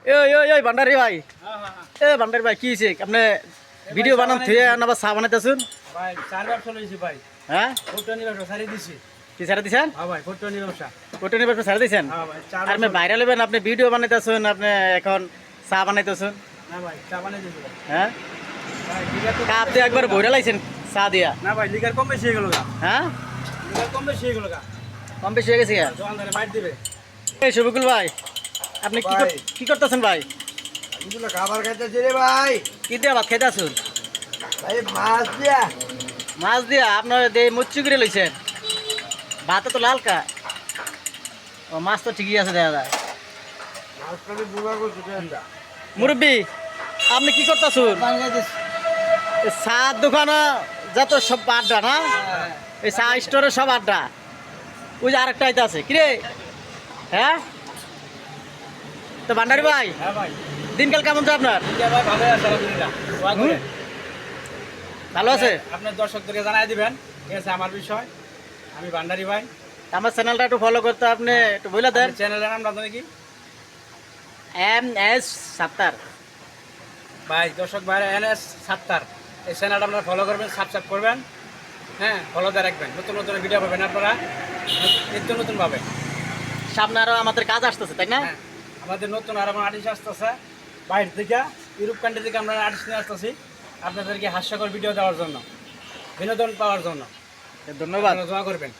ওই ভান্ডারি ভাই, ভান্ডারি ভাই কি হয়েছে? আপনি ভিডিও বানান থুয়ে না চা বানাইতেছুন? ভাই চারবার চলেছি ভাই। হ্যাঁ, ফটোনি ব্যবসা ছাড়ি দিছি। কি ছাড়া দিছেন? হ্যাঁ ভাই, ফটোনি ব্যবসা। কোটনি ব্যবসা ছাড়া দিছেন? হ্যাঁ ভাই, আর আপনি ভাইরাল হবেন, আপনি ভিডিও বানাইতেছুন, আপনি এখন চা বানাইতেছুন। না ভাই, চা বানাই দিছি ভাই। হ্যাঁ, ভাই লিগার তো কাপ দিয়ে একবার ভরে লাইছেন চা দিয়া। না ভাই, লিগার কম বেশি হয়ে গেল গা। হ্যাঁ, লিগার কম বেশি হয়ে গেল গা। কম বেশি হয়ে গেছে গা? দোকানদারে মাইর দিবে। এই শফিকুল ভাই, আপনি ভাই। কি করতেছেন ভাই? এগুলো খাবার খাইতেছি রে ভাই। কি দিয়ে ভাত খাইতে আসুন? ভাই মাছ দিয়া। মাছ দিয়া আপনার মুচ্ছু করে লইছেন, ভাতে তো লাল কা। ও মাছ তো ঠিকই আছে দেখা যায়। মাছটা আমি বুড়া করছি ট্রেনটা। মুরব্বী, আপনি কি করতেছুন? চা দোকানে যত সব আড্ডা না, এই চা স্টোরে সব আড্ডা। ওই যে আরেকটা আইতে আছে কিরে? হ্যাঁ, তো ভান্ডারি ভাই, হ্যাঁ ভাই, দিনকাল কেমন যায় আপনার? ইন্ডিয়া ভাই ভালো আছে আলহামদুলিল্লাহ। দোয়া করে। ভালো আছে? আপনার দর্শকদেরকে জানাই দিবেন, ঠিক আছে? আমার বিষয়, আমি ভান্ডারি ভাই। আমার চ্যানেলটা একটু ফলো করতে আপনি একটু বলে দেন। চ্যানেলের নামটা জানেন কি MS সাত্তার। ভাই? দর্শক ভাই, NS সাত্তার, এই চ্যানেলটা আপনারা ফলো করবেন, সাবস্ক্রাইব করবেন, হ্যাঁ, ফলো দিয়ে রাখবেন। নতুন নতুন ভিডিও পাবেন আপনারা, নিত্য নতুন পাবেন। সামনে আরো আমাদের কাজ আসতেছে, তাই না? হ্যাঁ, আমাদের নতুন আর আমার আর্টিস্ট আসতেছে বাইরে থেকে, ইউরোপ কান্ট্রি থেকে আমরা আর্টিস্ট নিয়ে আসতেছি আপনাদেরকে হাস্যকর ভিডিও দেওয়ার জন্য, বিনোদন পাওয়ার জন্য। ধন্যবাদ। আপনারা দোয়া করবেন।